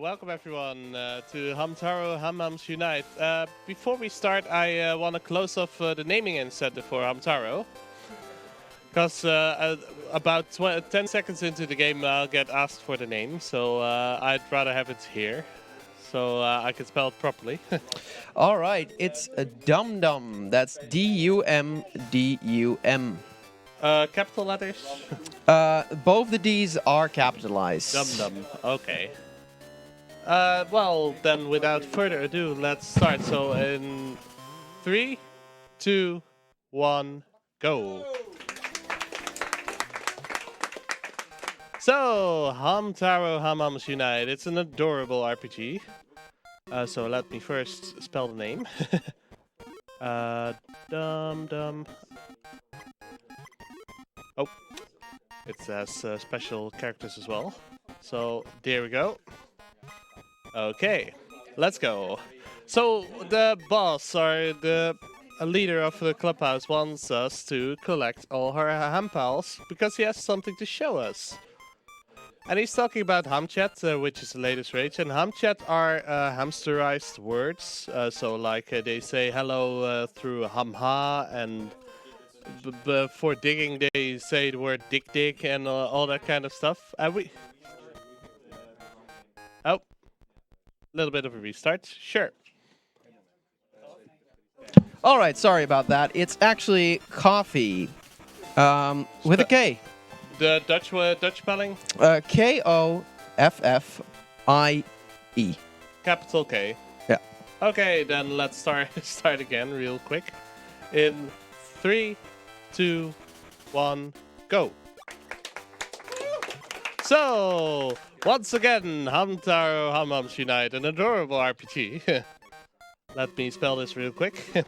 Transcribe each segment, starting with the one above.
welcome everyone to Hamtaro Hammams Unite. Before we start, I want to close off the naming incentive for Hamtaro. Because about 10 seconds into the game, I'll get asked for the name, so I'd rather have it here, so I can spell it properly. All right, it's a Dum Dum. That's D-U-M-D-U-M. Capital letters? Both the D's are capitalized. Dum Dum, okay. Well, then without further ado, let's start. So in 3, 2, 1, go. So, Hamtaro Hammams Unite. It's an adorable RPG. So let me first spell the name. Dum Dum. Oh, it has special characters as well. So there we go. Okay, let's go. So the boss, or the leader of the clubhouse, wants us to collect all her ham pals because he has something to show us. And he's talking about Hamchat, which is the latest rage. And Hamchat are hamsterized words. So like they say hello through hamha, and for digging they say the word dick dick and all that kind of stuff. Oh, a little bit of a restart. Sure. All right, sorry about that. It's actually coffee with a K. The Dutch spelling? K-O-F-F-I-E. Capital K. Yeah. Okay, then let's start again real quick. In 3, 2, 1, go. So, once again, Hamtaro Hammams Unite, an adorable RPG. Let me spell this real quick.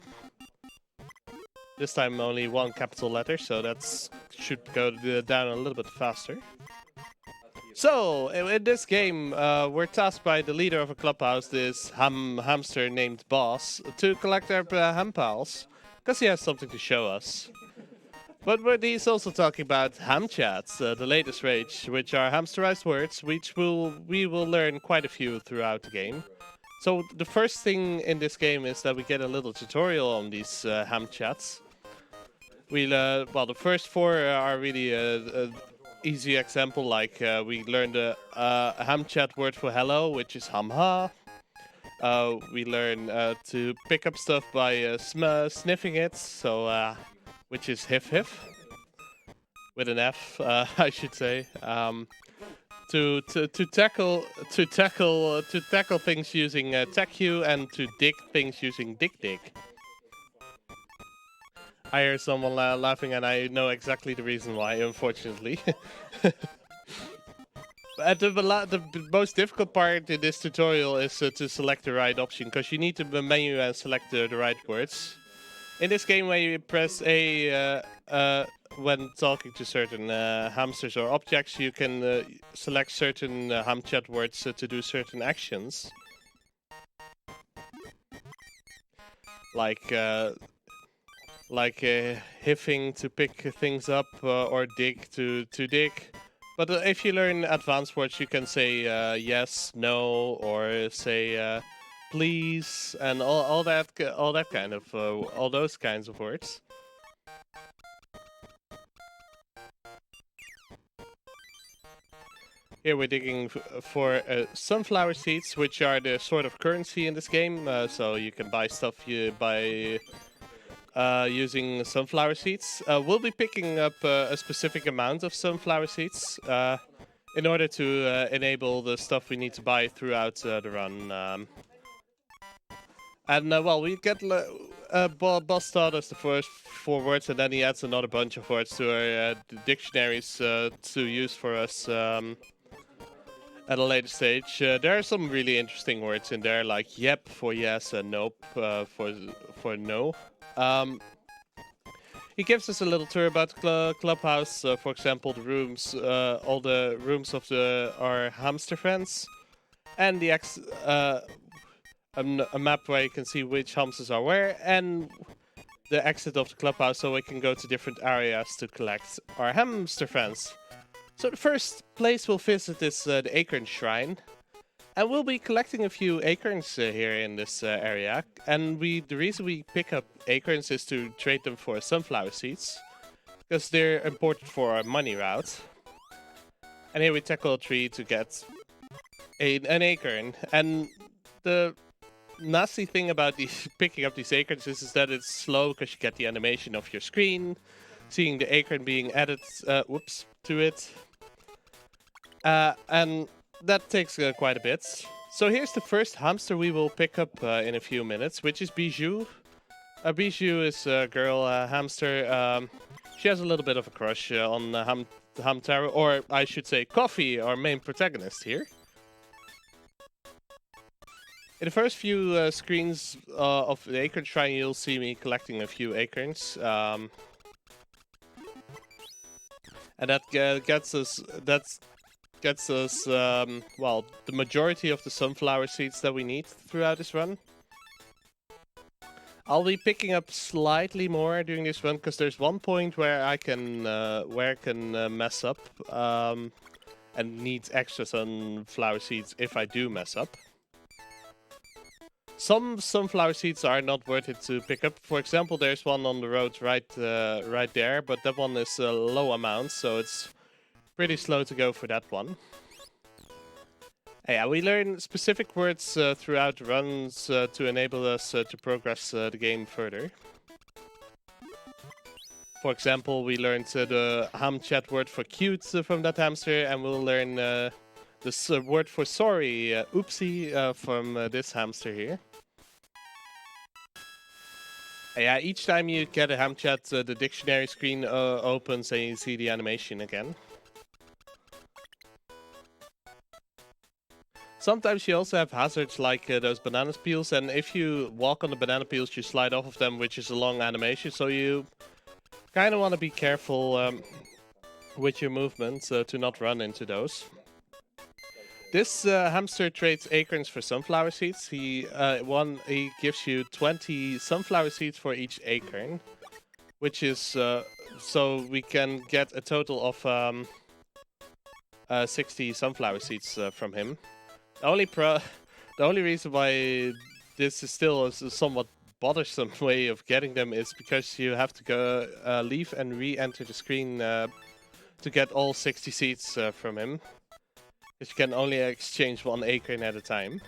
This time only one capital letter, so that should go down a little bit faster. So, in this game, we're tasked by the leader of a clubhouse, this hamster named Boss, to collect our ham pals, because he has something to show us. But he's also talking about Hamchats, the latest rage, which are hamsterized words, which we will learn quite a few throughout the game. So the first thing in this game is that we get a little tutorial on these Hamchats. Well, the first 4 are really an easy example, like we learned a Hamchat word for hello, which is hamha. We learn to pick up stuff by sniffing it, so which is hif hif, with an F, I should say. To tackle things using TechU, and to dig things using dig dig. I hear someone laughing, and I know exactly the reason why, unfortunately. The most difficult part in this tutorial is to select the right option, because you need to menu and select the right words. In this game, when you press A when talking to certain hamsters or objects, you can select certain Hamchat words to do certain actions. Like hiffing to pick things up, or dig to dig. But if you learn advanced words, you can say yes, no, or say please, and all those kinds of words. Here we're digging for sunflower seeds, which are the sort of currency in this game. So you can buy stuff by using sunflower seeds. We'll be picking up a specific amount of sunflower seeds in order to enable the stuff we need to buy throughout the run. Well, we get Boss taught us the first 4 words, and then he adds another bunch of words to our dictionaries to use for us at a later stage. There are some really interesting words in there, like yep for yes and nope for no. He gives us a little tour about the clubhouse, for example, the rooms, all the rooms of our hamster friends, and the a map where you can see which hamsters are where, and the exit of the clubhouse, so we can go to different areas to collect our hamster friends. So the first place we'll visit is the Acorn Shrine. And we'll be collecting a few acorns here in this area. And the reason we pick up acorns is to trade them for sunflower seeds, because they're important for our money route. And here we tackle a tree to get an acorn. And the nasty thing about picking up these acorns is that it's slow, because you get the animation of your screen, seeing the acorn being added to it. And that takes quite a bit. So here's the first hamster we will pick up in a few minutes, which is Bijou. Bijou is a girl hamster. She has a little bit of a crush on Hamtaro, or I should say Coffee, our main protagonist here. In the first few screens of the acorn shrine, you'll see me collecting a few acorns. And that gets us, well, the majority of the sunflower seeds that we need throughout this run. I'll be picking up slightly more during this run, because there's one point where I can mess up and need extra sunflower seeds if I do mess up. Some sunflower seeds are not worth it to pick up. For example, there's one on the road right there, but that one is a low amount, so it's pretty slow to go for that one. Yeah, we learn specific words throughout runs to enable us to progress the game further. For example, we learned the ham chat word for cute from that hamster, and we'll learn this word for sorry, oopsie, from this hamster here. Yeah, each time you get a ham chat, the dictionary screen opens and you see the animation again. Sometimes you also have hazards like those banana peels, and if you walk on the banana peels, you slide off of them, which is a long animation, so you kind of want to be careful with your movement to not run into those. This hamster trades acorns for sunflower seeds. He gives you 20 sunflower seeds for each acorn, which is so we can get a total of 60 sunflower seeds from him. The only reason why this is still a somewhat bothersome way of getting them is because you have to go leave and re-enter the screen to get all 60 seeds from him. Because you can only exchange one acorn at a time.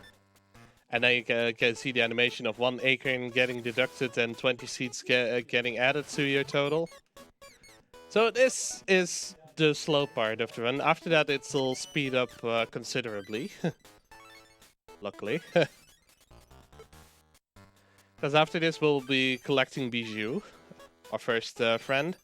And then you can see the animation of one acorn getting deducted and 20 seeds getting added to your total. So this is the slow part of the run. After that, it'll speed up considerably. Luckily. Because after this, we'll be collecting Bijou, our first friend.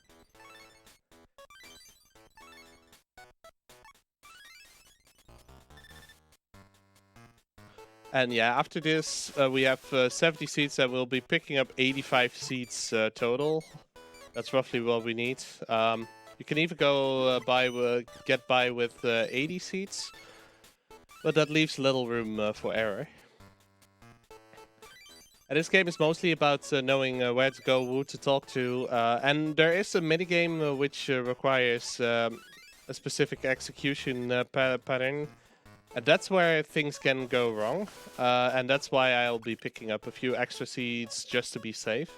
And yeah, after this, we have 70 seeds, and we'll be picking up 85 seeds total. That's roughly what we need. You can even go get by with 80 seeds, but that leaves little room for error. And this game is mostly about knowing where to go, who to talk to, and there is a minigame which requires a specific execution pattern. And that's where things can go wrong, and that's why I'll be picking up a few extra seeds just to be safe.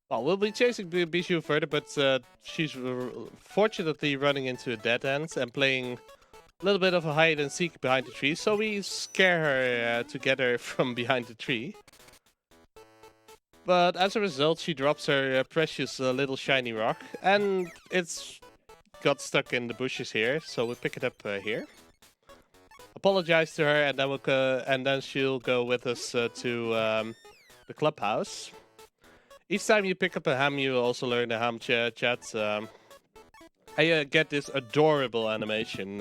Well, we'll be chasing Bijou further, but she's fortunately running into a dead end and playing a little bit of a hide and seek behind the tree, so we scare her to get her from behind the tree. But as a result, she drops her precious little shiny rock, and it's got stuck in the bushes here, so we'll pick it up here. Apologize to her, and then she'll go with us to the clubhouse. Each time you pick up a ham, you also learn the ham chat. I get this adorable animation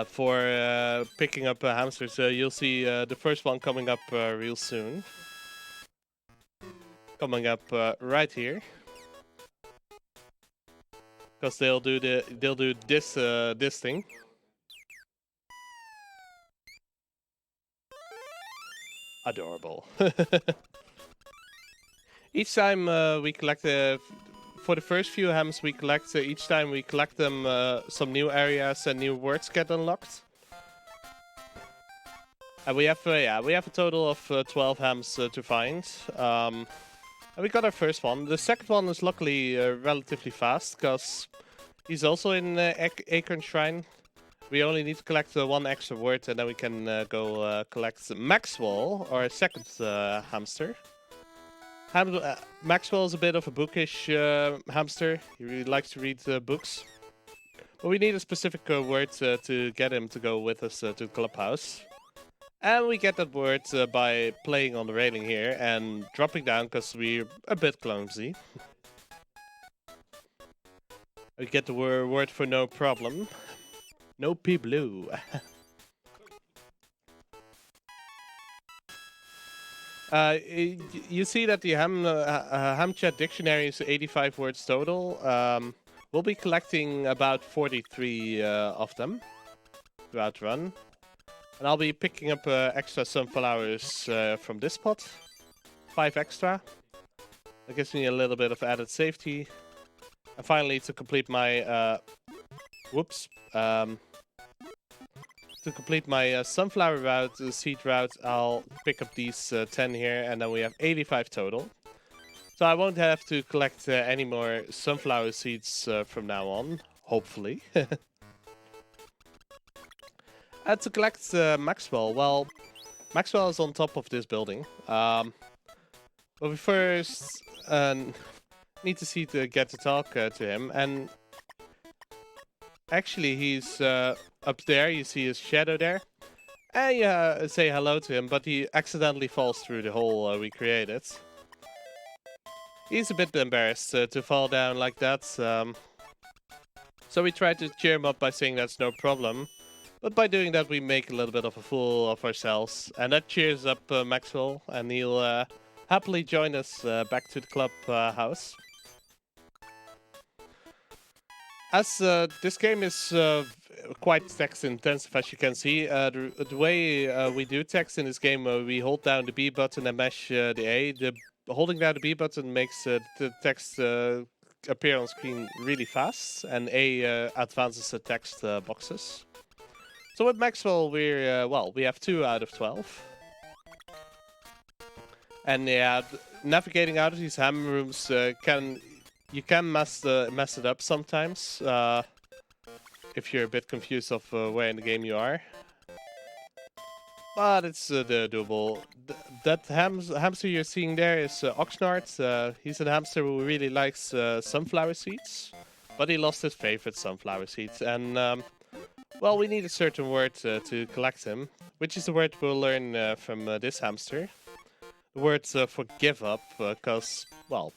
for picking up hamsters. You'll see the first one coming up real soon. Coming up right here. Because they'll do this thing. Adorable. Each time we collect a for the first few hams we collect, each time we collect them, some new areas and new words get unlocked. And we have a total of 12 hams to find. And we got our first one. The second one is luckily relatively fast, because he's also in Acorn Shrine. We only need to collect one extra word, and then we can go collect Maxwell, our second hamster. Maxwell is a bit of a bookish hamster. He really likes to read books. But we need a specific word to get him to go with us to the clubhouse. And we get that word by playing on the railing here and dropping down because we're a bit clumsy. We get the word for no problem. No P blue. You see that the Hamchat dictionary is 85 words total. We'll be collecting about 43 of them throughout the run. And I'll be picking up extra sunflowers from this spot. 5 extra. That gives me a little bit of added safety. And finally, to complete my... to complete my sunflower route, seed route, I'll pick up these 10 here, and then we have 85 total. So I won't have to collect any more sunflower seeds from now on, hopefully. To collect Maxwell, well, Maxwell is on top of this building. But we first need to see to get to talk to him, and actually he's up there. You see his shadow there, and you say hello to him, but he accidentally falls through the hole we created. He's a bit embarrassed to fall down like that, so we try to cheer him up by saying that's no problem. But by doing that, we make a little bit of a fool of ourselves, and that cheers up Maxwell, and he'll happily join us back to the club house. As this game is quite text intensive, as you can see, the way we do text in this game, we hold down the B button and mash the A. Holding down the B button makes the text appear on screen really fast, and A advances the text boxes. So with Maxwell, we have 2 out of 12. And yeah, navigating out of these ham rooms you can mess it up sometimes if you're a bit confused of where in the game you are. But it's doable. That hamster you're seeing there is Oxnard. He's a hamster who really likes sunflower seeds, but he lost his favorite sunflower seeds, and well, we need a certain word to collect him, which is the word we'll learn from this hamster. The word for give up, because, well,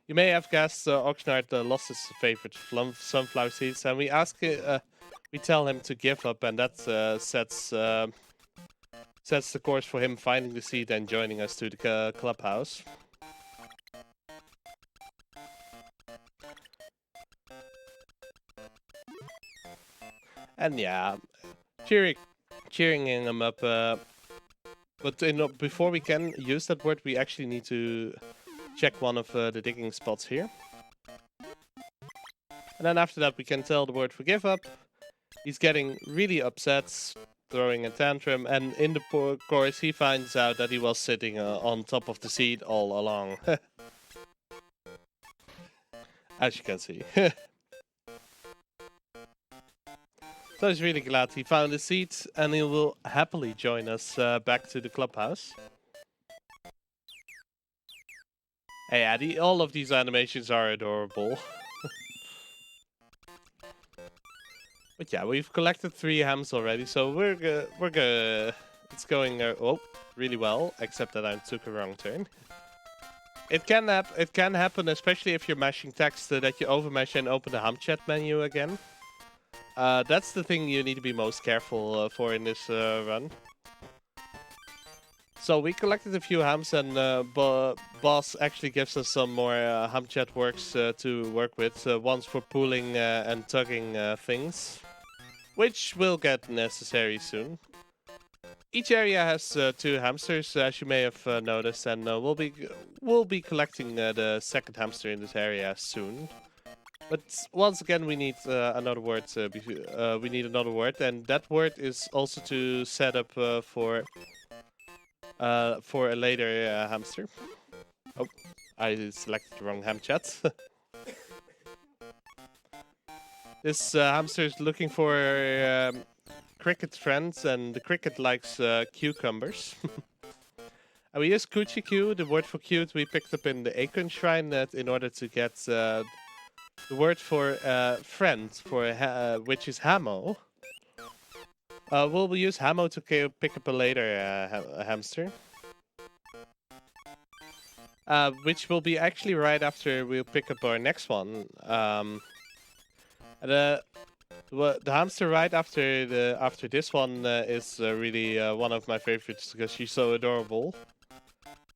you may have guessed Oxnard lost his favorite sunflower seeds, and we tell him to give up, and that sets the course for him finding the seed and joining us to the clubhouse. And yeah, cheering him up. But before we can use that word, we actually need to check one of the digging spots here. And then after that, we can tell the word for give up. He's getting really upset, throwing a tantrum, and in the course, he finds out that he was sitting on top of the seat all along. As you can see. So he's really glad he found a seat, and he will happily join us back to the clubhouse. Yeah, all of these animations are adorable. But yeah, we've collected 3 hams already, so it's going really well, except that I took a wrong turn. It can happen, especially if you're mashing text, that you overmash and open the Hamchat menu again. That's the thing you need to be most careful for in this run. So we collected a few hams, and Boss actually gives us some more Hamchat works to work with. Ones for pulling and tugging things, which will get necessary soon. each area has 2 hamsters, as you may have noticed, and we'll be collecting the second hamster in this area soon. But once again, we need another word. We need another word, and that word is also to set up for a later hamster. Oh, I selected the wrong ham chat. This hamster is looking for cricket friends, and the cricket likes cucumbers. And we use Kuchiku, the word for cute we picked up in the Acorn Shrine, in order to get the word for friend, for which is Hamo. We'll use Hamo to pick up a later hamster. Which will be actually right after we'll pick up our next one. The hamster right after this one is really one of my favorites because she's so adorable.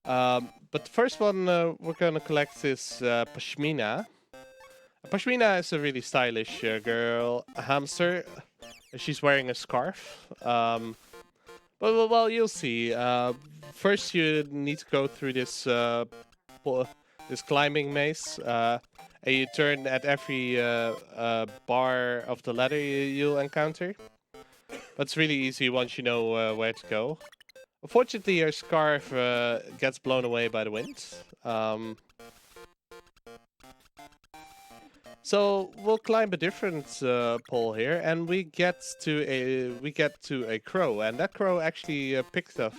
But the first one we're gonna collect is Pashmina. Pashmina is a really stylish girl hamster. She's wearing a scarf. But well, you'll see. First, you need to go through this this climbing maze, and you turn at every bar of the ladder you'll encounter. But it's really easy once you know where to go. Unfortunately, your scarf gets blown away by the wind. So we'll climb a different pole here, and we get to a crow, and that crow actually picked up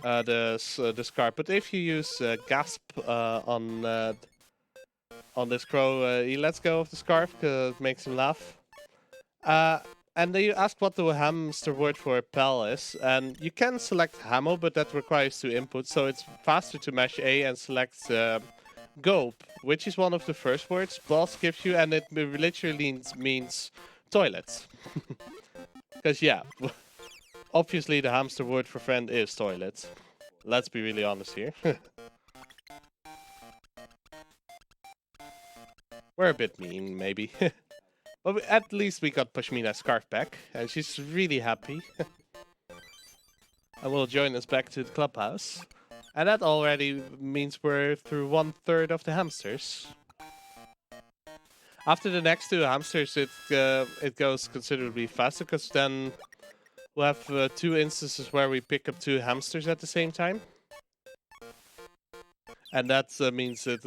the scarf. But if you use gasp on this crow, he lets go of the scarf because it makes him laugh. And then you ask what the hamster word for pal is, and you can select Hamo, but that requires 2 inputs, so it's faster to mash A and select Gope, which is one of the first words Boss gives you, and it literally means toilet. Because, yeah, obviously the hamster word for friend is toilet. Let's be really honest here. We're a bit mean, maybe. But at least we got Pashmina's scarf back, and she's really happy. And will join us back to the clubhouse. And that already means we're through 1/3 of the hamsters. After the next 2 hamsters, it goes considerably faster, because then we'll have 2 instances where we pick up 2 hamsters at the same time. And that means that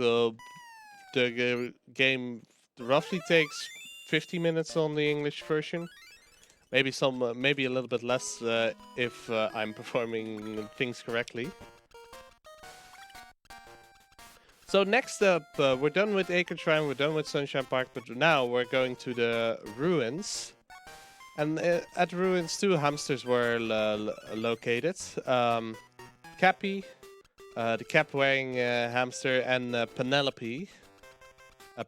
the game roughly takes 50 minutes on the English version. Maybe maybe a little bit less if I'm performing things correctly. So next up, we're done with Acre Shrine, we're done with Sunshine Park, but now we're going to the ruins. And at the ruins, 2 hamsters were located. Cappy, the cap-wearing hamster, and Penelope.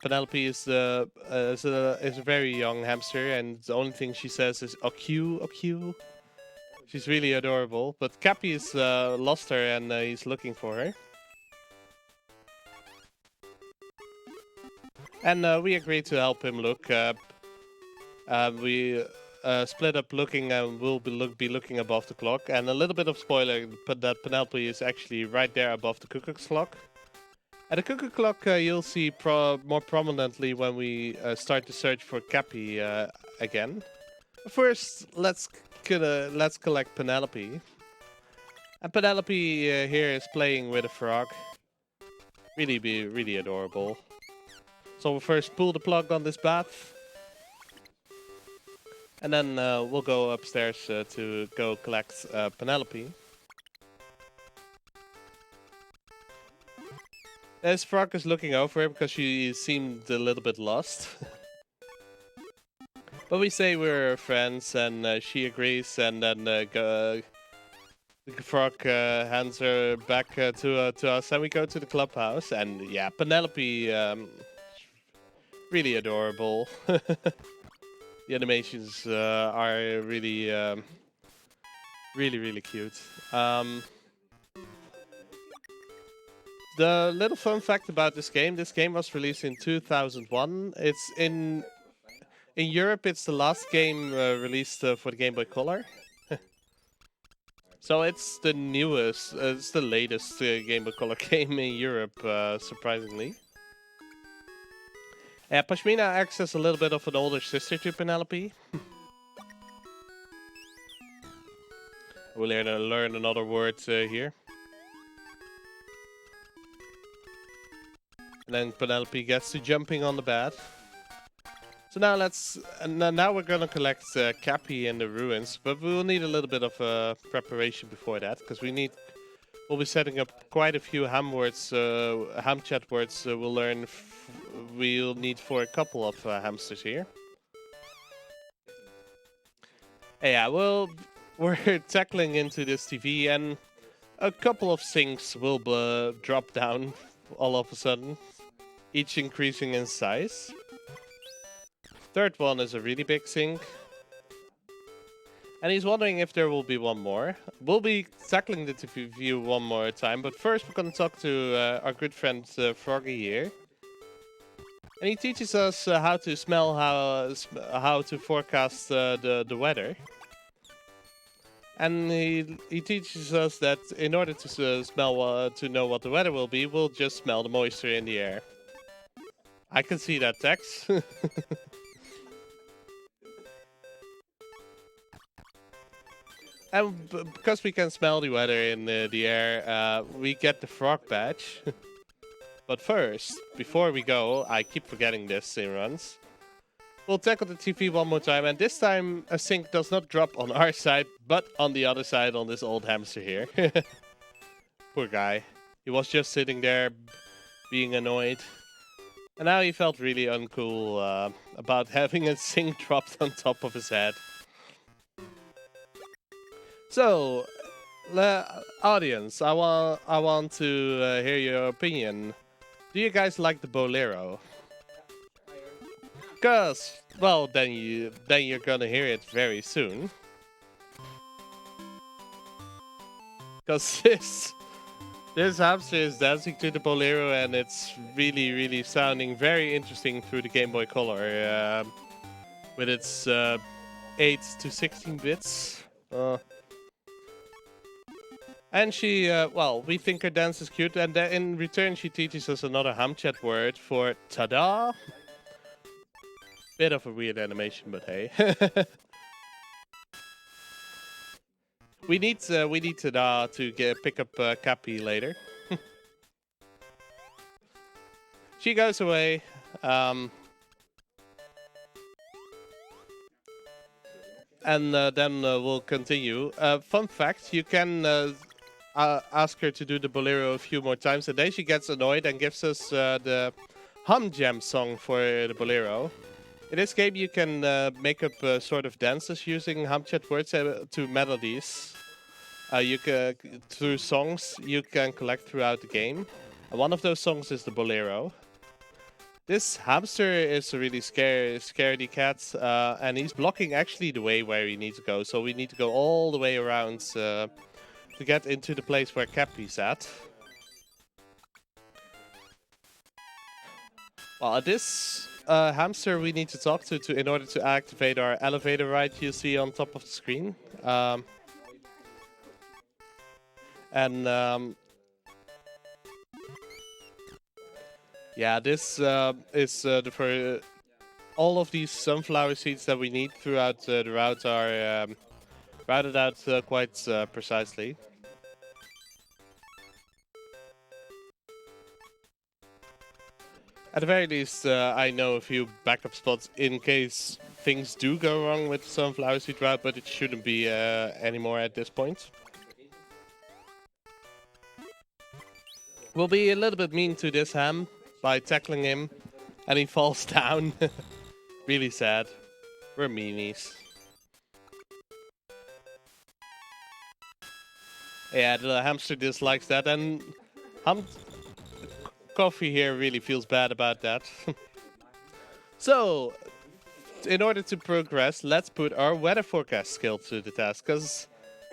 Penelope is a very young hamster, and the only thing she says is "oq, oq." She's really adorable. But Cappy is lost her, and he's looking for her. And we agreed to help him look. We split up looking, and we'll be looking above the clock. And a little bit of spoiler, but that Penelope is actually right there above the cuckoo's clock. At the cuckoo clock, you'll see more prominently when we start the search for Cappy again. First, let's collect Penelope. And Penelope here is playing with a frog. Really adorable. So we'll first pull the plug on this bath. And then we'll go upstairs to go collect Penelope. This frog is looking over her because she seemed a little bit lost. But we say we're friends, and she agrees, and then the frog hands her back to us, and we go to the clubhouse. And yeah, Penelope, really adorable. The animations are really cute. The little fun fact about this game was released in 2001. It's in Europe, it's the last game released for the Game Boy Color. So it's the newest, it's the latest Game Boy Color game in Europe, surprisingly. Pashmina acts as a little bit of an older sister to Penelope. We'll learn another word here. And then Penelope gets to jumping on the bed. So now now we're gonna collect Cappy in the ruins, but we will need a little bit of preparation before that, because we'll be setting up quite a few ham words, ham chat words. We'll need for a couple of hamsters here. Yeah, well, we're tackling into this TV, and a couple of sinks will drop down all of a sudden, each increasing in size. Third one is a really big sink. And he's wondering if there will be one more. We'll be tackling the TV view one more time, but first we're going to talk to our good friend Froggy here. And he teaches us how to smell, how to forecast the weather. And he teaches us that in order to smell, to know what the weather will be, we'll just smell the moisture in the air. I can see that text. And because we can smell the weather in the air, we get the frog badge. But first, before we go, I keep forgetting this in runs. We'll tackle the TV one more time, and this time a sink does not drop on our side, but on the other side on this old hamster here. Poor guy. He was just sitting there being annoyed. And now he felt really uncool about having a sink dropped on top of his head. So, audience, I want to hear your opinion. Do you guys like the Bolero? Cause, well, then you're gonna hear it very soon. Cause this hamster is dancing to the Bolero, and it's really sounding very interesting through the Game Boy Color, with its 8 to 16 bits. And she, well, we think her dance is cute, and in return she teaches us another hamchat word for tada. Bit of a weird animation, but hey. we need tada to pick up Cappy later. She goes away. And then we'll continue. Fun fact, you can ask her to do the Bolero a few more times, and then she gets annoyed and gives us the Hum Jam song for the Bolero. In this game, you can make up sort of dances using Hamchat words to melodies. Through songs you can collect throughout the game. And one of those songs is the Bolero. This hamster is a really scaredy cat, and he's blocking actually the way where we need to go. So we need to go all the way around to get into the place where Cappy's at. Well, this hamster we need to talk to in order to activate our elevator ride you see on top of the screen. Yeah, this is for all of these sunflower seeds that we need throughout the route are routed out quite precisely. At the very least, I know a few backup spots in case things do go wrong with the sunflower seed route, but it shouldn't be anymore at this point. We'll be a little bit mean to this ham by tackling him, and he falls down. Really sad. We're meanies. Yeah, the hamster dislikes that, and Coffee here really feels bad about that. So, in order to progress, let's put our weather forecast skill to the task, because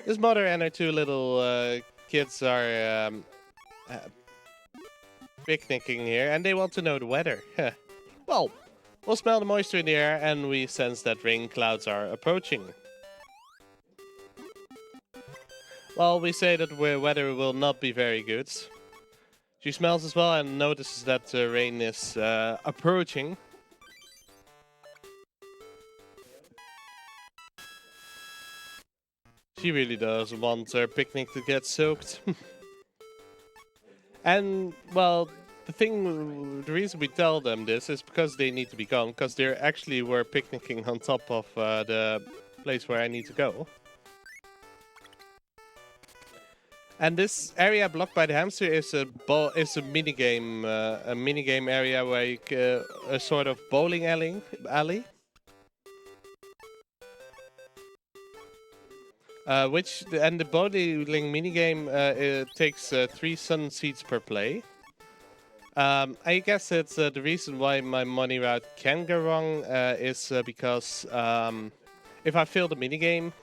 his mother and her two little kids are picnicking here, and they want to know the weather. Well, we'll smell the moisture in the air, and we sense that rain clouds are approaching. Well, we say that the weather will not be very good. She smells as well and notices that rain is approaching. She really does want her picnic to get soaked. And, well, the reason we tell them this is because they need to be gone, because they actually were picnicking on top of the place where I need to go. And this area blocked by the hamster is a minigame, a minigame area where you a sort of bowling alley. And the bowling minigame it takes 3 sun seeds per play. I guess it's the reason why my money route can go wrong is because if I fail the minigame,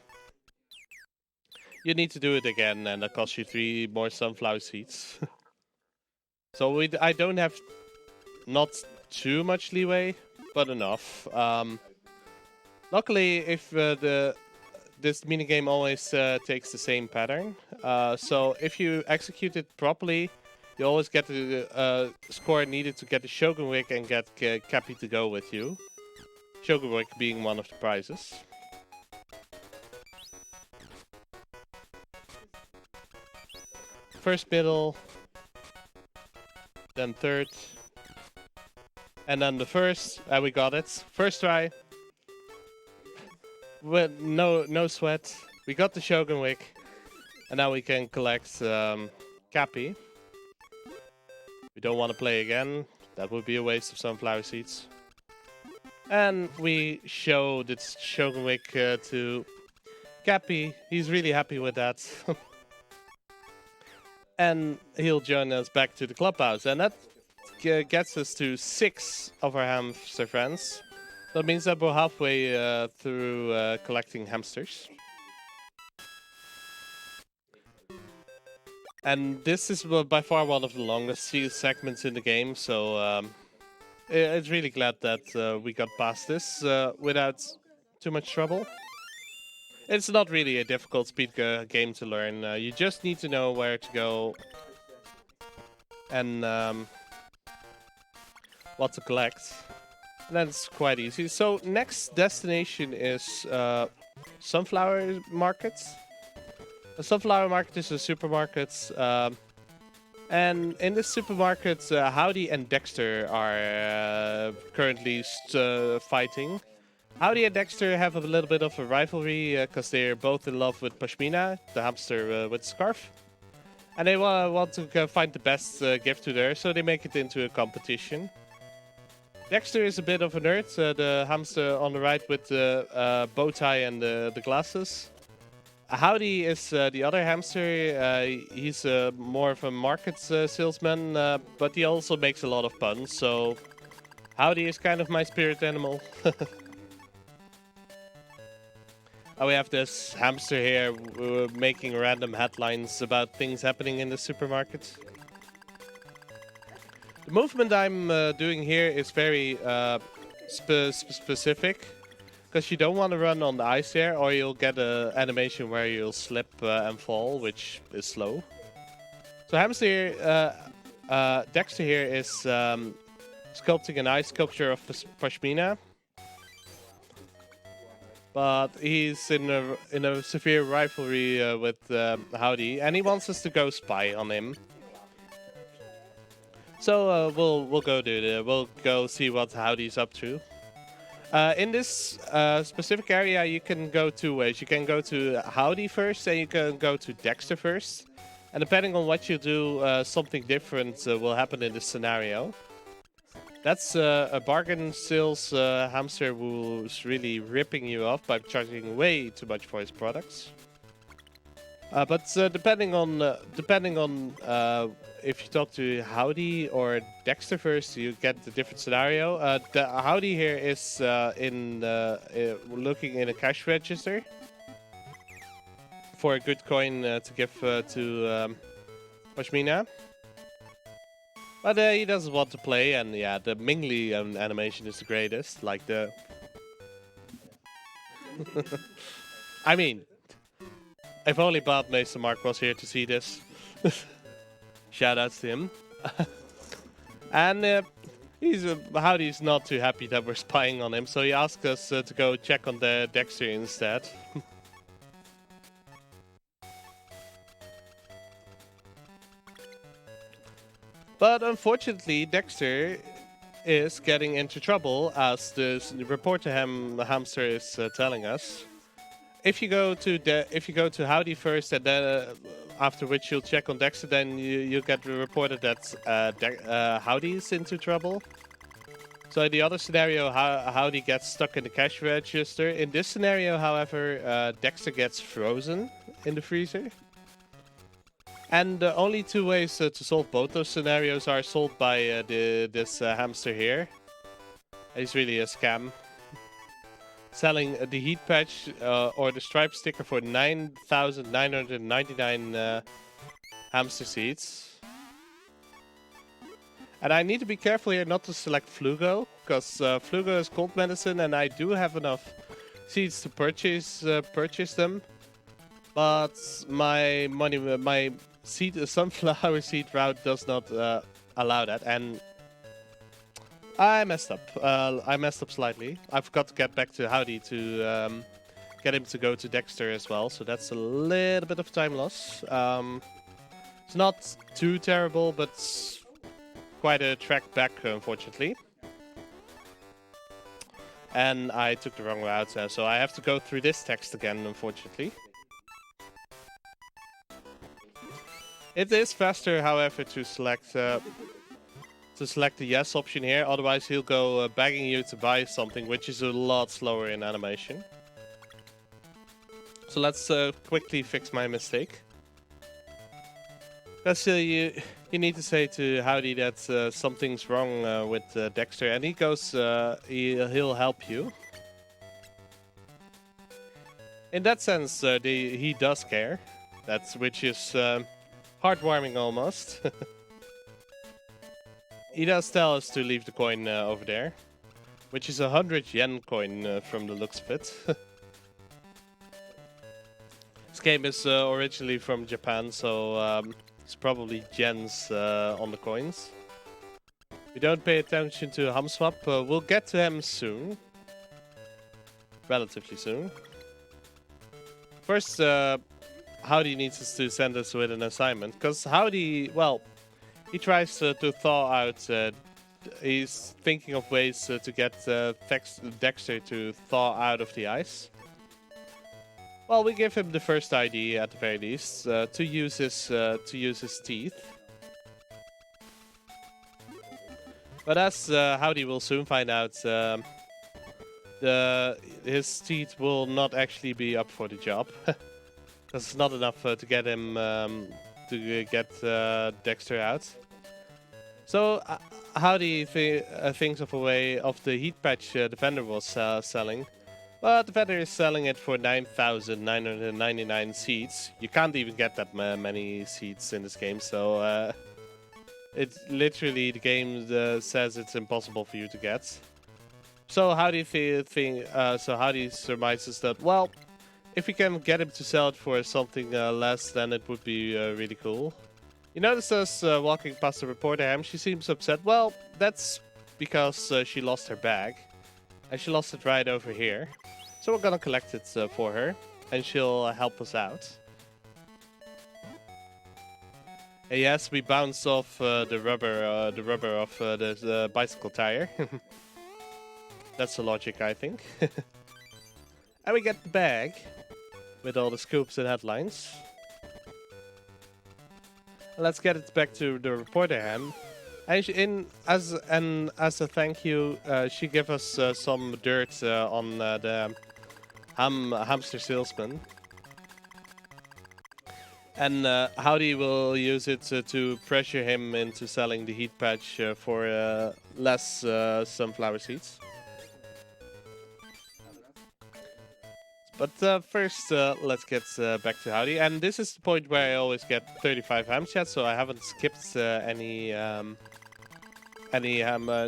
you need to do it again, and that costs you 3 more sunflower seeds. So I don't have not too much leeway, but enough. Luckily, if this minigame always takes the same pattern, so if you execute it properly, you always get the score needed to get the Shogun Wick and get Cappy to go with you. Shogun Wick being one of the prizes. First middle, then third, and then the first, and we got it. First try, with no sweat. We got the Shogun Wick, and now we can collect Cappy. We don't want to play again. That would be a waste of sunflower seeds. And we show the Shogun Wick to Cappy. He's really happy with that. And he'll join us back to the clubhouse. And that gets us to 6 of our hamster friends. That means that we're halfway through collecting hamsters. And this is by far one of the longest segments in the game, so it's really glad that we got past this without too much trouble. It's not really a difficult speed game to learn. You just need to know where to go and what to collect. And that's quite easy. So next destination is Sunflower Market. A Sunflower Market is a supermarket. And in this supermarket, Howdy and Dexter are currently fighting. Howdy and Dexter have a little bit of a rivalry because they're both in love with Pashmina, the hamster with scarf. And they want to find the best gift to her, so they make it into a competition. Dexter is a bit of a nerd, the hamster on the right with the bow tie and the glasses. Howdy is the other hamster. He's more of a market salesman, but he also makes a lot of puns, so Howdy is kind of my spirit animal. We have this hamster here making random headlines about things happening in the supermarket. The movement I'm doing here is very specific, because you don't want to run on the ice here, or you'll get an animation where you'll slip and fall, which is slow. So hamster Dexter here is sculpting an ice sculpture of Pashmina. But he's in a severe rivalry with Howdy, and he wants us to go spy on him. So we'll go see what Howdy's up to. In this specific area, you can go 2 ways. You can go to Howdy first, and you can go to Dexter first. And depending on what you do, something different will happen in this scenario. That's a bargain sales hamster who's really ripping you off by charging way too much for his products. But depending on if you talk to Howdy or Dexter first, you get a different scenario. The Howdy here is looking in a cash register for a good coin to give to Pashmina. But he doesn't want to play, and yeah, the Mingli animation is the greatest. Like the... I mean, If only Boxmeister Mark was here to see this. Shout outs to him. And Howdy's not too happy that we're spying on him, so he asked us to go check on the Dexter instead. But unfortunately, Dexter is getting into trouble, as the reporter Hamster is telling us. If you go to Howdy first, and then after which you'll check on Dexter, then you get reported that Howdy's into trouble. So in the other scenario, Howdy gets stuck in the cash register. In this scenario, however, Dexter gets frozen in the freezer. And only two ways to solve both those scenarios are solved by this hamster here. He's really a scam. Selling the heat patch or the stripe sticker for 9,999 hamster seeds. And I need to be careful here not to select Flugo, because Flugo is cold medicine and I do have enough seeds to purchase them. But my sunflower seed route does not allow that, and I messed up. I messed up slightly. I forgot to get back to Howdy to get him to go to Dexter as well, so that's a little bit of time loss. It's not too terrible, but quite a track back, unfortunately. And I took the wrong route, so I have to go through this text again, unfortunately. It is faster, however, to select the yes option here. Otherwise, he'll go begging you to buy something, which is a lot slower in animation. So let's quickly fix my mistake. Because you need to say to Howdy that something's wrong with Dexter, and he goes, he'll help you. In that sense, he does care. Which is heartwarming almost. He does tell us to leave the coin over there, which is a 100 yen coin from the looks of it. This game is originally from Japan, so it's probably yens on the coins. We don't pay attention to Hamswap. We'll get to him soon. Relatively soon. First, Howdy needs us to send us with an assignment, because Howdy, well, he tries to thaw out. He's thinking of ways to get Dexter to thaw out of the ice. Well, we give him the first ID at the very least to use his teeth. But as Howdy will soon find out, his teeth will not actually be up for the job. Because it's not enough to get him to get Dexter out. So Howdy thinks of a way of the heat patch the vendor was selling. But the vendor is selling it for 9,999 seeds. You can't even get that many seeds in this game, so it's literally the game says it's impossible for you to get. So Howdy Howdy surmises that, well, if we can get him to sell it for something less, then it would be really cool. You notice us walking past the reporter Ham. She seems upset. Well, that's because she lost her bag. And she lost it right over here. So we're gonna collect it for her. And she'll help us out. And yes, we bounce off the rubber of the bicycle tire. That's the logic, I think. And we get the bag with all the scoops and headlines. Let's get it back to the reporter Ham. And as a thank you, she gave us some dirt on the hamster salesman. And Howdy will use it to pressure him into selling the heat patch for less sunflower seeds. But first, let's get back to Howdy. And this is the point where I always get 35 ham chats, so I haven't skipped any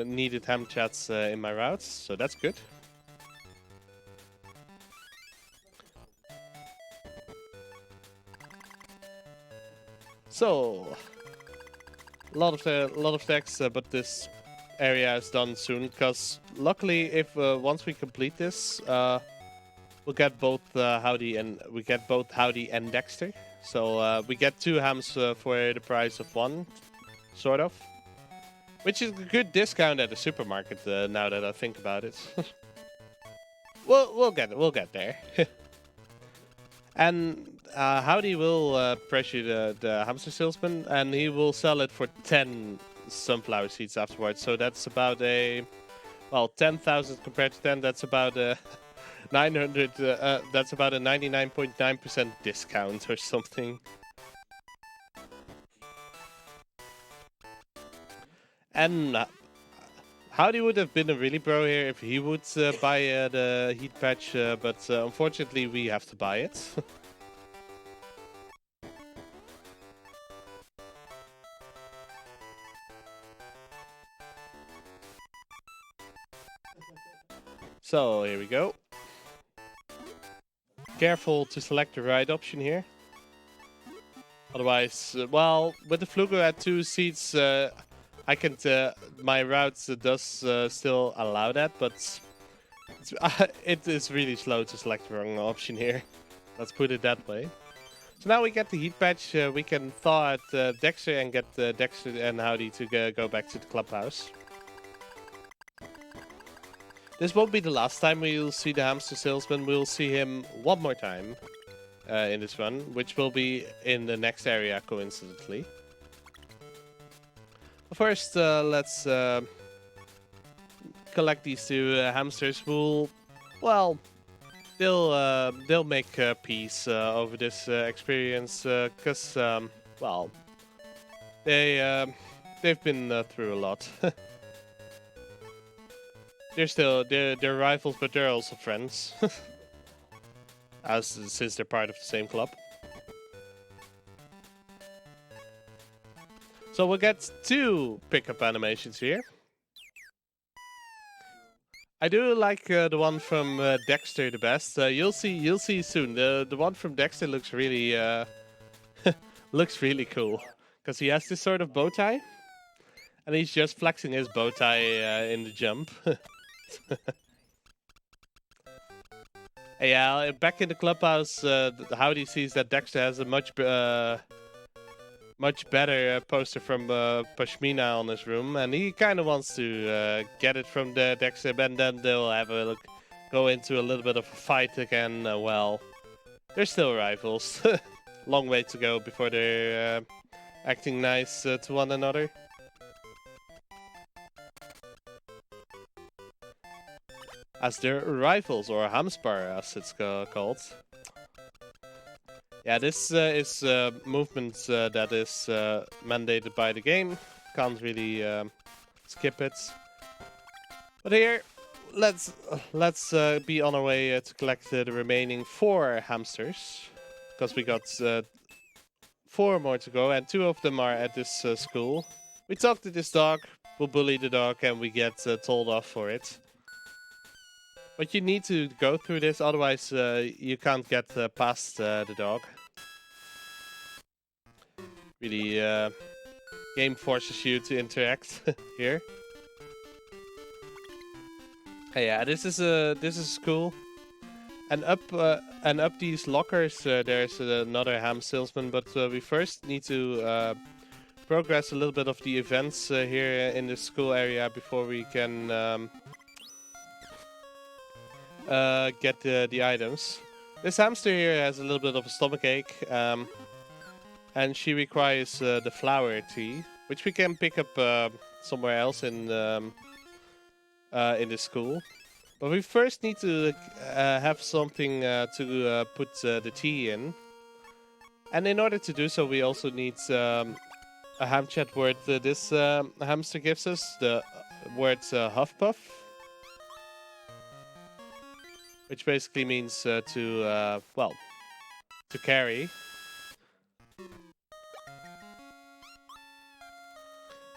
needed ham chats in my routes, so that's good. So, a lot of text, but this area is done soon. Because luckily, if once we complete this, we'll get both Howdy and Dexter. So we get 2 hams for the price of 1, sort of. Which is a good discount at the supermarket. Now that I think about it, we'll get there. And Howdy will pressure the hamster salesman, and he will sell it for 10 sunflower seeds afterwards. So that's about a 10,000 compared to 10. That's about 900. That's about a 99.9% discount or something. And Howdy would have been a really pro here if he would buy the heat patch, but unfortunately we have to buy it. So here we go. Careful to select the right option here. Otherwise, well, with the Flugo at 2 seats, I can. My routes does still allow that, but it is really slow to select the wrong option here. Let's put it that way. So now we get the heat patch. We can thaw out Dexter and get Dexter and Howdy to go back to the clubhouse. This won't be the last time we'll see the hamster salesman. We'll see him one more time in this run, which will be in the next area, coincidentally. First, let's collect these 2 hamsters. Well, they'll make peace over this experience, because well, they've been through a lot. They're rivals, but they're also friends, since they're part of the same club. So we'll get 2 pickup animations here. I do like the one from Dexter the best. You'll see soon. The one from Dexter looks really looks really cool, because he has this sort of bow tie, and he's just flexing his bow tie in the jump. Yeah, back in the clubhouse, Howdy sees that Dexter has a much better poster from Pashmina on his room, and he kind of wants to get it from the Dexter, and then they'll have a go into a little bit of a fight again. Well, they're still rivals. Long way to go before they're acting nice to one another. As they're rivals, or Hamspar as it's called. Yeah, this is movement that is mandated by the game. Can't really skip it. But here, let's be on our way to collect the remaining 4 hamsters, because we got 4 more to go, and 2 of them are at this school. We talk to this dog, we'll bully the dog, and we get told off for it. But you need to go through this, otherwise you can't get past the dog. Really, game forces you to interact here. Hey, yeah, this is cool. And up these lockers, there's another ham salesman. But we first need to progress a little bit of the events here in the school area before we can get the items. This hamster here has a little bit of a stomachache, and she requires the flower tea, which we can pick up somewhere else in the school. But we first need to have something to put the tea in, and in order to do so, we also need a ham chat word. This hamster gives us the word huff puff, which basically means to carry.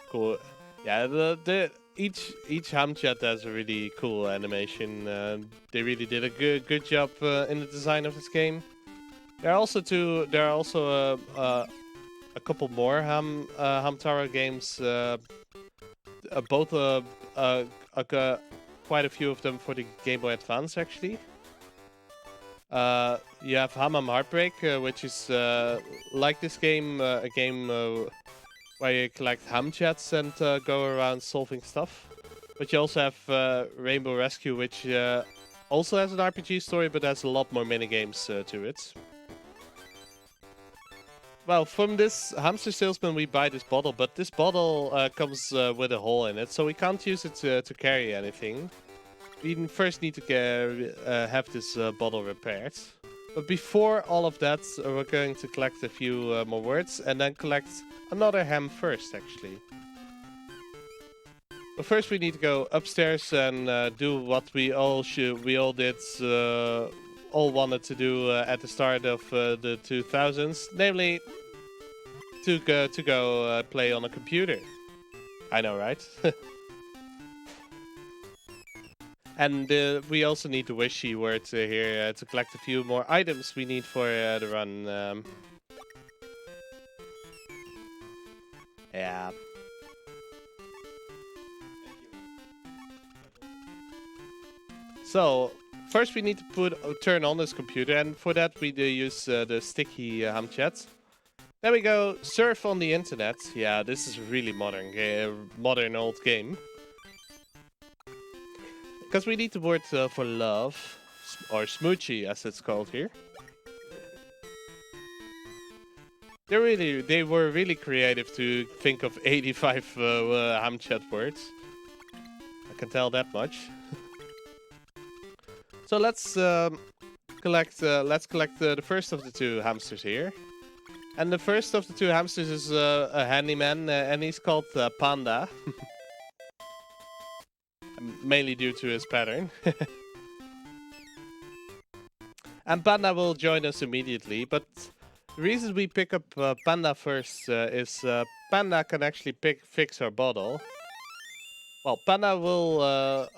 Cool. Yeah, each ham chat has a really cool animation. They really did a good job in the design of this game. There are also a a couple more Hamtaro games. Both quite a few of them for the Game Boy Advance, actually. You have Hamam Heartbreak, which is like this game, a game where you collect ham chats and go around solving stuff. But you also have Rainbow Rescue, which also has an RPG story, but has a lot more minigames to it. Well, from this hamster salesman we buy this bottle, but this bottle comes with a hole in it, so we can't use it to carry anything. We first need to have this bottle repaired. But before all of that, we're going to collect a few more words and then collect another ham first, actually. But first we need to go upstairs and do what we all wanted to do at the start of the 2000s, namely to go play on a computer. I know, right? And we also need the wishy word here to collect a few more items we need for the run. Yeah. So first we need to turn on this computer, and for that we do use the sticky ham chat. There we go, surf on the internet. Yeah, this is really modern old game. Because we need the word for love, or smoochy as it's called here. They were really creative to think of 85 ham chat words. I can tell that much. So let's collect the first of the two hamsters here. And the first of the two hamsters is a handyman, and he's called Panda. Mainly due to his pattern. And Panda will join us immediately, but the reason we pick up Panda first is Panda can actually fix our bottle. Well, Panda will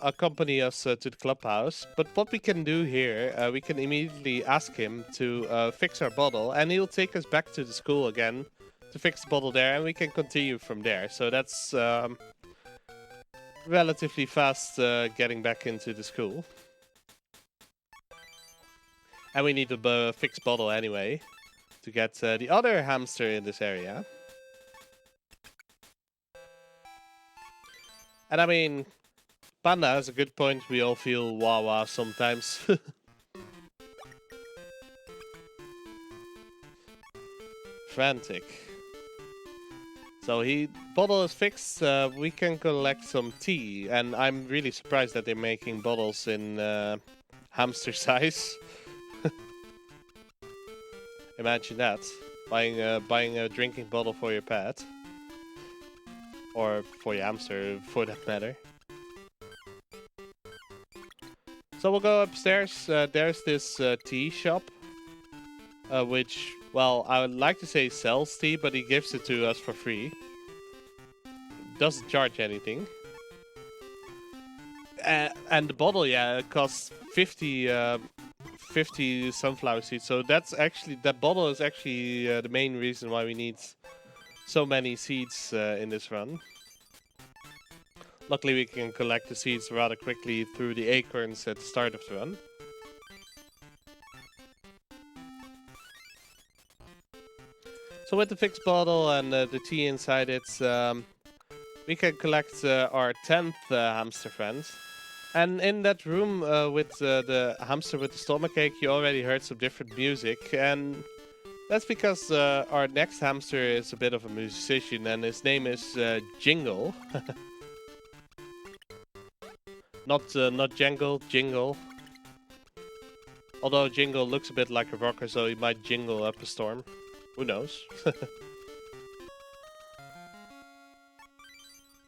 accompany us to the clubhouse, but what we can do here, we can immediately ask him to fix our bottle, and he'll take us back to the school again to fix the bottle there, and we can continue from there. So that's relatively fast getting back into the school. And we need a fixed bottle anyway to get the other hamster in this area. And I mean, Panda has a good point. We all feel wah-wah sometimes. Frantic. So bottle is fixed. We can collect some tea, and I'm really surprised that they're making bottles in hamster size. Imagine that, buying a drinking bottle for your pet, or for your hamster, for that matter. So we'll go upstairs. There's this tea shop, which, well, I would like to say sells tea, but he gives it to us for free. Doesn't charge anything. And the bottle, yeah, it costs 50 sunflower seeds. So that bottle is actually the main reason why we need so many seeds in this run. Luckily, we can collect the seeds rather quickly through the acorns at the start of the run. So with the fixed bottle and the tea inside it, we can collect our 10th hamster friend. And in that room with the hamster with the stomachache, you already heard some different music. And that's because our next hamster is a bit of a musician, and his name is Jingle. Not Jangle, Jingle. Although Jingle looks a bit like a rocker, so he might jingle up a storm. Who knows?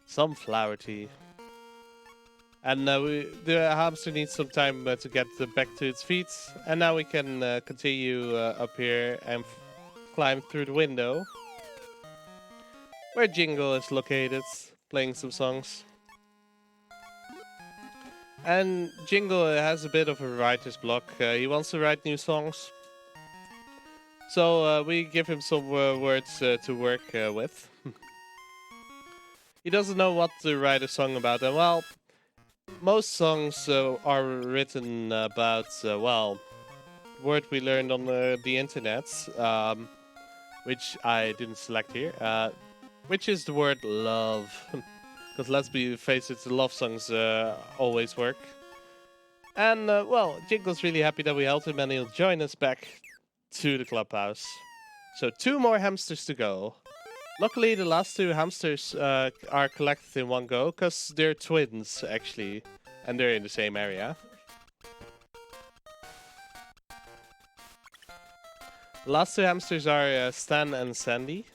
Sunflower tea. And the hamster needs some time to get back to its feet. And now we can continue up here and climb through the window, where Jingle is located, playing some songs. And Jingle has a bit of a writer's block. He wants to write new songs. So we give him some words to work with. He doesn't know what to write a song about, and well, most songs are written about, well, word we learned on the internet, which I didn't select here, which is the word love. Because let's be face it, the love songs always work. And, well, Jingle's really happy that we helped him and he'll join us back to the clubhouse. So 2 more hamsters to go. Luckily, the last 2 hamsters are collected in one go, because they're twins, actually. And they're in the same area. The last 2 hamsters are Stan and Sandy.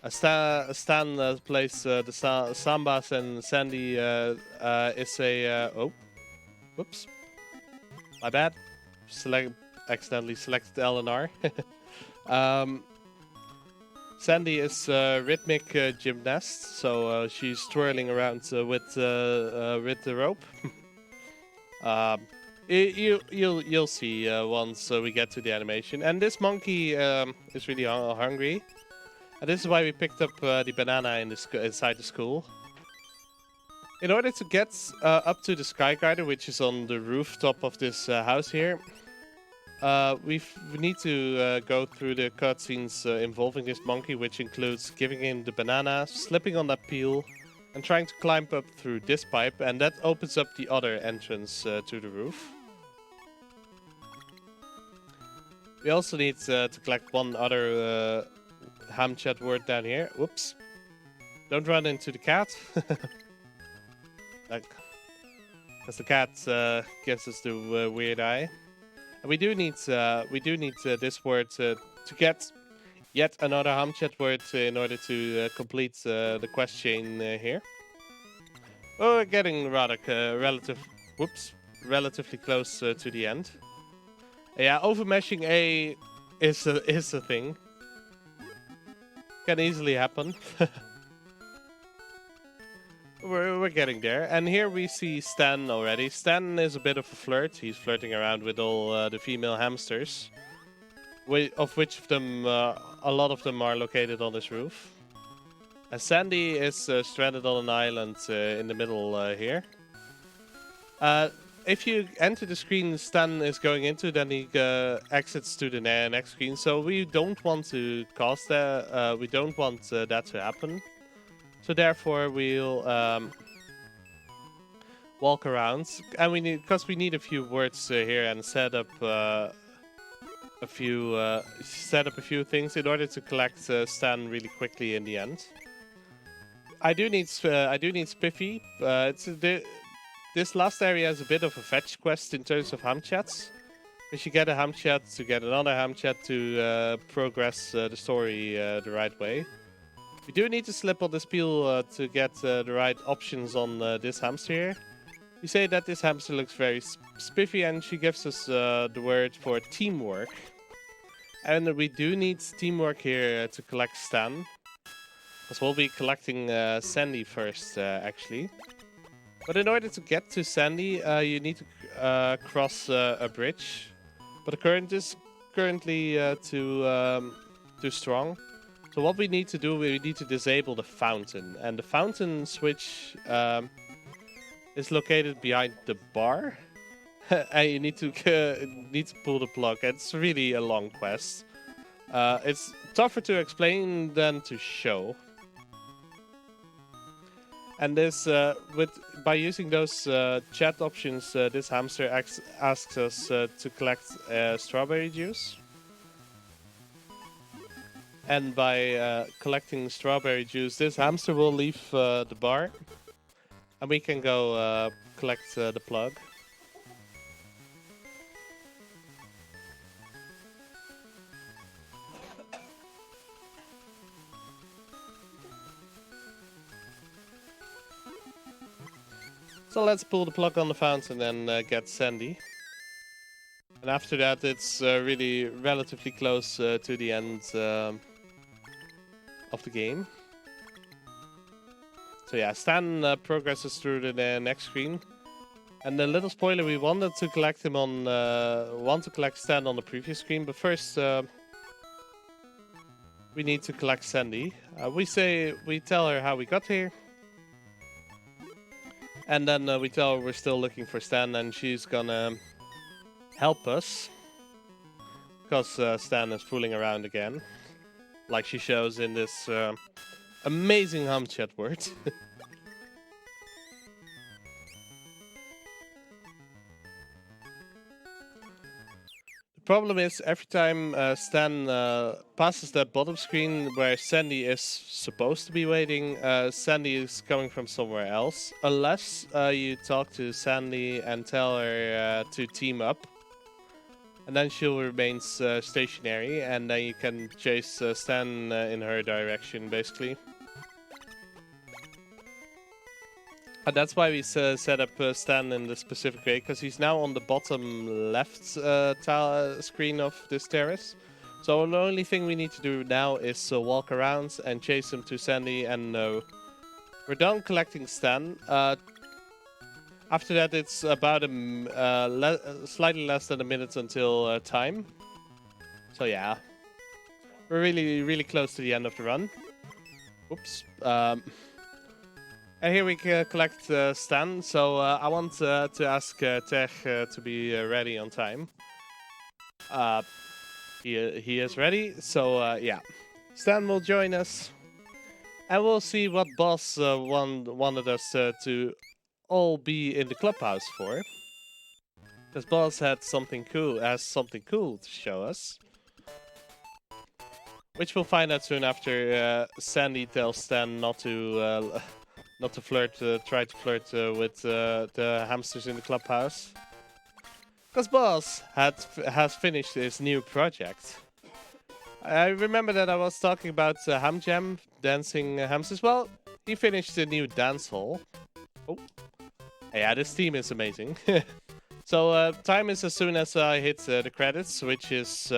Stan plays the sambas, and Sandy is a... oh, whoops. My bad. Accidentally selected L and R. Sandy is a rhythmic gymnast, so she's twirling around with the rope. You'll see once we get to the animation. And this monkey is really hungry, and this is why we picked up the banana inside the school. In order to get up to the Sky Guider, which is on the rooftop of this house here, we need to go through the cutscenes involving this monkey, which includes giving him the banana, slipping on that peel, and trying to climb up through this pipe, and that opens up the other entrance to the roof. We also need to collect one other ham chat word down here. Whoops. Don't run into the cat. Because the cat gives us the weird eye. And we do need this word to get yet another Hamchat word in order to complete the quest chain here. Oh, we're getting rather relatively close to the end. Yeah, overmeshing A is a thing. Can easily happen. We're getting there, and here we see Stan already. Stan is a bit of a flirt. He's flirting around with all the female hamsters, of which of them, a lot of them are located on this roof. And Sandy is stranded on an island in the middle here. If you enter the screen Stan is going into, then he exits to the next screen. So we don't want to cause that. We don't want that to happen. So therefore we'll walk around, and we need a few words here and set up a few things in order to collect Stan really quickly in the end. I do need Spiffy. This last area is a bit of a fetch quest in terms of hamchats. We should get a hamchat to get another hamchat to progress the story the right way. We do need to slip on this peel to get the right options on this hamster here. We say that this hamster looks very spiffy, and she gives us the word for teamwork. And we do need teamwork here to collect Stan. Because we'll be collecting Sandy first, actually. But in order to get to Sandy, you need to cross a bridge. But the current is currently too strong. So what we need to do, we need to disable the fountain. And the fountain switch is located behind the bar. And you need to pull the plug. It's really a long quest. It's tougher to explain than to show. And this, by using those chat options, this hamster asks us to collect strawberry juice. And by collecting strawberry juice, this hamster will leave the bar. And we can go collect the plug. So let's pull the plug on the fountain and get Sandy. And after that, it's really relatively close to the end of the game. So yeah, Stan progresses through the next screen. And a little spoiler: we wanted to collect him on, want to collect Stan on the previous screen, but first we need to collect Sandy. We tell her how we got here, and then we tell her we're still looking for Stan, and she's gonna help us because Stan is fooling around again, like she shows in this amazing hum chat word. The problem is every time Stan passes that bottom screen where Sandy is supposed to be waiting, Sandy is coming from somewhere else. Unless you talk to Sandy and tell her to team up. And then she'll remain stationary, and then you can chase Stan in her direction, basically. And that's why we set up Stan in the specific way, because he's now on the bottom left screen of this terrace. So the only thing we need to do now is walk around and chase him to Sandy, and we're done collecting Stan. After that, it's about slightly less than a minute until time. So yeah, we're really close to the end of the run. Oops. And here we collect Stan. So I want to ask Tech to be ready on time. He is ready. So yeah, Stan will join us, and we'll see what boss wanted us to all be in the clubhouse for. This boss has something cool to show us, which we'll find out soon after Sandy tells Stan not to flirt, try to flirt with the hamsters in the clubhouse. Because boss has finished his new project. I remember that I was talking about Ham Jam, dancing hamsters. Well, he finished the new dance hall. Oh. Yeah, this theme is amazing. So time is as soon as I hit the credits, which is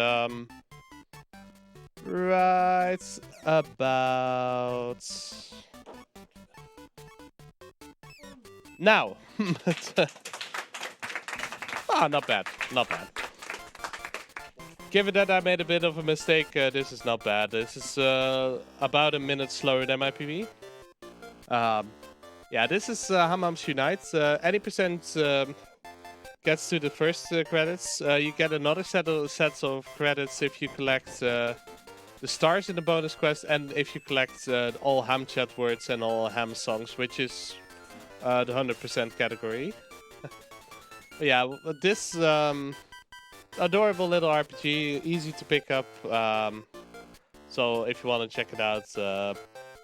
right about now. Ah, not bad, not bad. Given that I made a bit of a mistake, this is not bad. This is about a minute slower than my PB. Yeah, this is Hamams Unite. Any percent gets to the first credits. You get another sets of credits if you collect the stars in the bonus quest, and if you collect all ham chat words and all ham songs, which is the 100% category. Yeah, this adorable little RPG, easy to pick up. So if you want to check it out,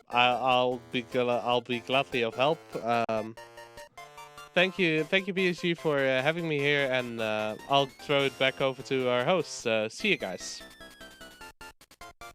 I'll be gladly of help. Thank you BSG for having me here, and I'll throw it back over to our host. See you guys.